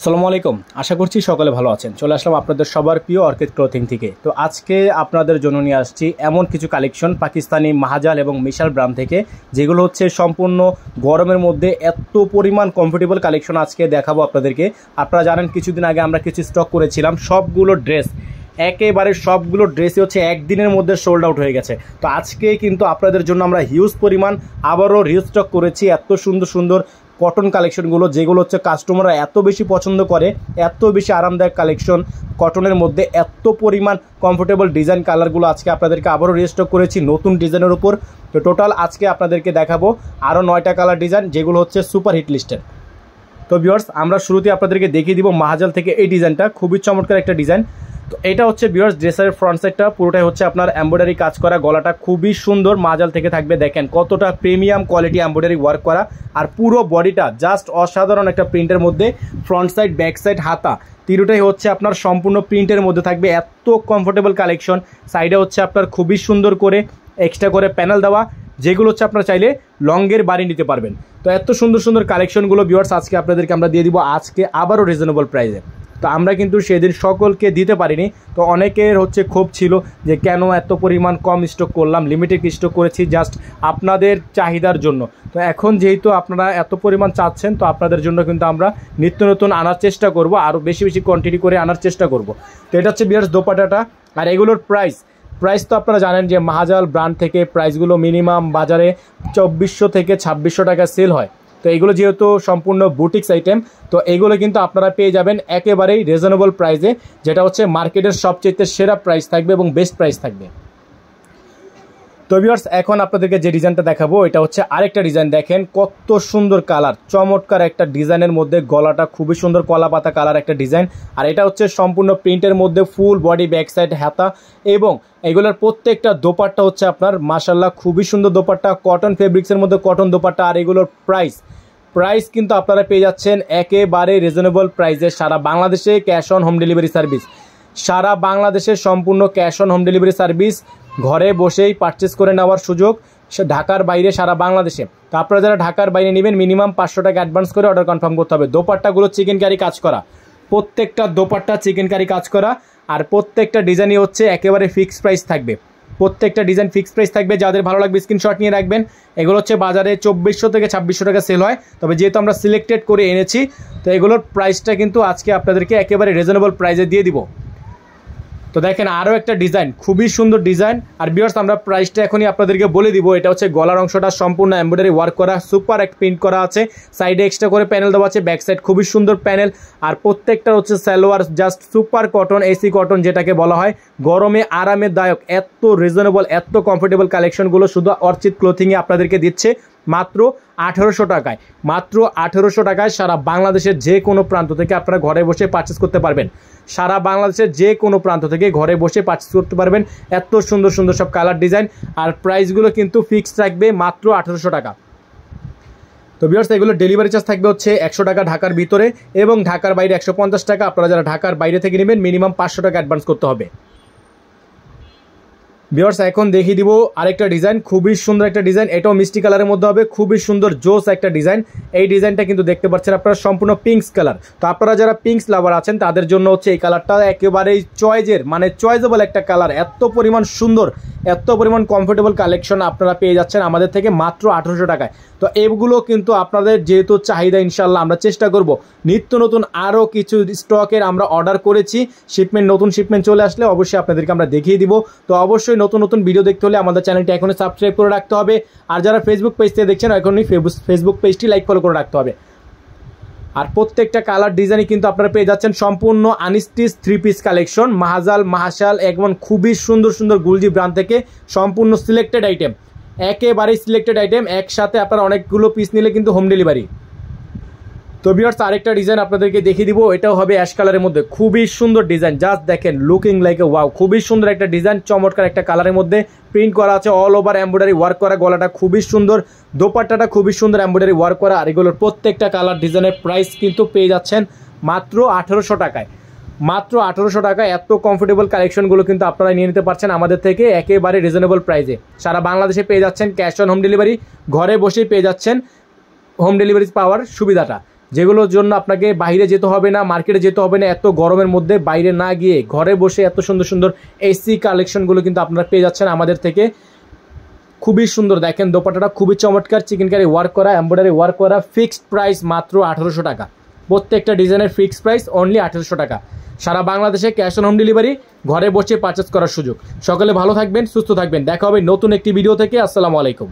আসসালামু আলাইকুম। আশা করছি সকলে ভালো আছেন। চলে আসলাম আপনাদের সবার প্রিয় অর্কিড ক্লথিং থেকে। তো আজকে আপনাদের জন্য নিয়ে আসছি এমন কিছু কালেকশন পাকিস্তানি মাহাজাল এবং মিশাল ব্রান্ড থেকে, যেগুলো হচ্ছে সম্পূর্ণ গরমের মধ্যে এত পরিমাণ কমফোর্টেবল কালেকশন আজকে দেখাবো আপনাদেরকে। আপনারা জানেন কিছুদিন আগে আমরা কিছু স্টক করেছিলাম, সবগুলো ড্রেস একেবারে সবগুলো ড্রেসই হচ্ছে একদিনের মধ্যে সোল্ড আউট হয়ে গেছে। তো আজকে কিন্তু আপনাদের জন্য আমরা হিউজ পরিমাণ আবারও রিস্টক করেছি এত সুন্দর সুন্দর কটন কালেকশনগুলো, যেগুলো হচ্ছে কাস্টমাররা এত বেশি পছন্দ করে, এত বেশি আরামদায়ক কালেকশন কটনের মধ্যে, এত পরিমাণ কমফোর্টেবল ডিজাইন কালারগুলো আজকে আপনাদেরকে আবারও রিস্টক করেছি নতুন ডিজাইনের উপর। তো টোটাল আজকে আপনাদেরকে দেখাবো আরও 9টা কালার ডিজাইন, যেগুলো হচ্ছে সুপার হিট লিস্টের। তো ভিউয়ার্স, আমরা শুরুতে আপনাদেরকে দেখিয়ে দিব মাহাজাল থেকে এই ডিজাইনটা, খুবই চমৎকার একটা ডিজাইন। তো এটা হচ্ছে ভিউয়ার্স ড্রেসের ফ্রন্ট সাইডটা পুরোটাই হচ্ছে আপনার এমব্রয়ডারি কাজ করা, গলাটা খুবই সুন্দর মাহাজাল থেকে থাকবে। দেখেন কতটা প্রিমিয়াম কোয়ালিটি এমব্রয়ডারি ওয়ার্ক করা, আর পুরো বডিটা জাস্ট অসাধারণ একটা প্রিন্টের মধ্যে। ফ্রন্ট সাইড, ব্যাক সাইড, হাতা তিনটাই হচ্ছে আপনার সম্পূর্ণ প্রিন্টের মধ্যে থাকবে। এত কমফোর্টেবল কালেকশন। সাইডে হচ্ছে আপনার খুবই সুন্দর করে এক্সট্রা করে প্যানেল দেওয়া, যেগুলো হচ্ছে আপনারা চাইলে লংয়ের বাড়ি নিতে পারবেন। তো এত সুন্দর সুন্দর কালেকশনগুলো ভিউয়ার্স আজকে আপনাদেরকে আমরা দিয়ে দিব আজকে আবারও রিজনেবল প্রাইসে। তো আমরা কিন্তু সেদিন সকলকে দিতে পারিনি, তো অনেকের হচ্ছে ক্ষোভ ছিল যে কেন এত পরিমাণ কম স্টক করলাম, লিমিটেড স্টক করেছি জাস্ট আপনাদের চাহিদার জন্য। তো এখন যেহেতু আপনারা এত পরিমাণ চাচ্ছেন, তো আপনাদের জন্য কিন্তু আমরা নিত্য নতুন আনার চেষ্টা করব, আরও বেশি বেশি কোয়ান্টিটি করে আনার চেষ্টা করব। তো এটা হচ্ছে ভিউয়ার্স দোপাট্টাটা। আর এগুলোর প্রাইস তো আপনারা জানেন যে মাহাজাল ব্র্যান্ড থেকে প্রাইসগুলো মিনিমাম বাজারে 2400 থেকে 2600 টাকা সেল হয়। তো এগুলো যেহেতু সম্পূর্ণ বুটিক্স আইটেম, তো এগুলো কিন্তু আপনারা পেয়ে যাবেন একেবারেই রিজনেবল প্রাইসে, যেটা হচ্ছে মার্কেটের সবচেয়ে সেরা প্রাইস থাকবে এবং বেস্ট প্রাইস থাকবে। তো ভিউয়ার্স, এখন আপনাদেরকে যে ডিজাইনটা দেখাবো এটা হচ্ছে আরেকটা ডিজাইন। দেখেন কত সুন্দর কালার, চমৎকার একটা ডিজাইনের মধ্যে, গলাটা খুবই সুন্দর কলা পাতা কালার একটা ডিজাইন। আর এটা হচ্ছে সম্পূর্ণ প্রিন্টের মধ্যে, ফুল বডি, ব্যাক সাইড, হাতা, এবং এগুলোর প্রত্যেকটা দোপাট্টা হচ্ছে আপনার মাশাআল্লাহ খুবই সুন্দর দোপাট্টা, কটন ফেব্রিক্সের মধ্যে কটন দোপাট্টা। আর এগুলোর প্রাইস কিন্তু আপনারা পেয়ে যাচ্ছেন একেবারে রিজনেবল প্রাইসে। সারা বাংলাদেশে cash on home delivery service, সারা বাংলাদেশে সম্পূর্ণ cash on home delivery service, ঘরে বসেই পারচেস করে নেওয়ার সুযোগ ঢাকার বাইরে, সারা বাংলাদেশে। তো আপনারা যারা ঢাকার বাইরে নেবেন মিনিমাম 500 টাকা অ্যাডভান্স করে অর্ডার কনফার্ম করতে হবে। দোপাট্টাগুলো চিকেন কারি কাজ করা, প্রত্যেকটা দোপাট্টা চিকেন কারি কাজ করা, আর প্রত্যেকটা ডিজাইনই হচ্ছে একেবারে ফিক্সড প্রাইস থাকবে। প্রত্যেকটা ডিজাইন ফিক্সড প্রাইস থাকবে। যাদের ভালো লাগবে স্ক্রিনশট নিয়ে রাখবেন। এগুলো হচ্ছে বাজারে 2400 থেকে 2600 টাকা সেল হয়, তবে যেহেতু আমরা সিলেক্টেড করে এনেছি, তো এগুলোর প্রাইসটা কিন্তু আজকে আপনাদেরকে একেবারে রিজনেবল প্রাইসে দিয়ে দিব। তো দেখেন আরও একটা ডিজাইন, খুবই সুন্দর ডিজাইন। আর ভিউয়ার্স আমরা প্রাইসটা এখনই আপনাদেরকে বলে দিব। এটা হচ্ছে গলার অংশটা সম্পূর্ণ এমব্রয়ডারি ওয়ার্ক করা, সুপার এক প্রিন্ট করা আছে, সাইডে এক্সট্রা করে প্যানেল দেওয়া আছে, ব্যাক সাইড খুবই সুন্দর প্যানেল। আর প্রত্যেকটা হচ্ছে salwar just super cotton, AC cotton যেটাকে বলা হয়, গরমে আরামদায়ক, এত রিজনেবল, এত কমফোর্টেবল কালেকশনগুলো শুধু অর্চিড ক্লোথিংয়ে আপনাদেরকে দিচ্ছে মাত্র 1800 টাকায়। মাত্র 1800 টাকায় সারা বাংলাদেশের যে কোনো প্রান্ত থেকে আপনারা ঘরে বসে পারচেস করতে পারবেন। সারা বাংলাদেশের যে কোনো প্রান্ত থেকে ঘরে বসে পারচেস করতে পারবেন। এত সুন্দর সুন্দর সব কালার ডিজাইন, আর প্রাইসগুলো কিন্তু ফিক্সড থাকবে মাত্র 1800 টাকা। তো ভিউয়ার্স এগুলো ডেলিভারি চার্জ থাকবে হচ্ছে 100 টাকা ঢাকার ভিতরে, এবং ঢাকার বাইরে 150 টাকা। আপনারা যারা ঢাকার বাইরে থেকে নেবেন মিনিমাম 500 টাকা অ্যাডভান্স করতে হবে। ভিউয়ার্স এখন দেখিয়ে দিব আরেকটা ডিজাইন, খুবই সুন্দর একটা ডিজাইন। এটাও মিষ্টি কালারের মধ্যে হবে, খুবই সুন্দর জোস একটা ডিজাইন। এই ডিজাইনটা কিন্তু দেখতে পাচ্ছেন আপনারা সম্পূর্ণ পিঙ্কস কালার। তো আপনারা যারা পিঙ্কস লাভার আছেন তাদের জন্য হচ্ছে এই কালারটা একেবারেই চয়েজেবল একটা কালার। এত পরিমাণ সুন্দর, এত পরিমাণ কমফোর্টেবল কালেকশন আপনারা পেয়ে যাচ্ছেন আমাদের থেকে মাত্র 1800 টাকায়। তো এগুলো কিন্তু আপনাদের যেহেতু চাহিদা, ইনশাল্লাহ আমরা চেষ্টা করব নিত্য নতুন আরও কিছু স্টকের আমরা অর্ডার করেছি। নতুন শিপমেন্ট চলে আসলে অবশ্যই আপনাদেরকে আমরা দেখিয়ে দিব। তো অবশ্যই নতুন নতুন ভিডিও দেখতে হলে আমাদের চ্যানেলটি এখনই সাবস্ক্রাইব করে রাখতে হবে। আর যারা ফেসবুক পেজ থেকে দেখছেন এখনই ফেসবুক পেজটি লাইক ফলো করে রাখতে হবে। আর প্রত্যেকটা কালার ডিজাইনই কিন্তু আপনারা পেয়ে যাচ্ছেন সম্পূর্ণ আনস্টিচ 3 পিস কালেকশন, মাহাজাল একদম খুবই সুন্দর সুন্দর গুলজি ব্র্যান্ড থেকে সম্পূর্ণ সিলেক্টেড আইটেম, একেবারেই সিলেক্টেড আইটেম। একসাথে আপনারা অনেকগুলো পিস নিলে কিন্তু হোম ডেলিভারি। তো ভিউয়ার্স আরেকটা ডিজাইন আপনাদেরকে দেখিয়ে দিব। এটাও হবে অ্যাশ কালারের মধ্যে, খুবই সুন্দর ডিজাইন। জাস্ট দেখেন লুকিং লাইক এ ওয়াও, খুবই সুন্দর একটা ডিজাইন, চমৎকার একটা কালারের মধ্যে প্রিন্ট করা আছে, অল ওভার এমব্রয়ডারি ওয়ার্ক করা, গলাটা খুবই সুন্দর, দোপাট্টাটা খুবই সুন্দর এমব্রয়ডারি ওয়ার্ক করা। আর এগুলোর প্রত্যেকটা কালার ডিজাইনের প্রাইস কিন্তু পেয়ে যাচ্ছেন মাত্র 1800 টাকায়। মাত্র 1800 টাকায় এত কমফোর্টেবল কালেকশনগুলো কিন্তু আপনারা নিয়ে নিতে পারছেন আমাদের থেকে একেবারে রিজনেবল প্রাইসে। সারা বাংলাদেশে পেয়ে যাচ্ছেন ক্যাশ অন হোম ডেলিভারি, ঘরে বসেই পেয়ে যাচ্ছেন হোম ডেলিভারি পাওয়ার সুবিধাটা। যেগুলোর জন্য আপনাকে বাইরে যেতে হবে না, মার্কেটে যেতে হবে না, এত গরমের মধ্যে বাইরে না গিয়ে ঘরে বসে এত সুন্দর সুন্দর এসি কালেকশনগুলো কিন্তু আপনারা পেয়ে যাচ্ছেন আমাদের থেকে। খুবই সুন্দর, দেখেন দোপাট্টাটা খুবই চমৎকার, চিকেনকারি ওয়ার্ক করা, এমব্রয়ডারি ওয়ার্ক করা, ফিক্সড প্রাইস মাত্র 1800 টাকা। প্রত্যেকটা ডিজাইনের ফিক্সড প্রাইস অনলি 1800 টাকা। সারা বাংলাদেশে ক্যাশ অন হোম ডেলিভারি, ঘরে বসে পারচেস করার সুযোগ। সকলে ভালো থাকবেন, সুস্থ থাকবেন, দেখা হবে নতুন একটি ভিডিও থেকে। আসসালামু আলাইকুম।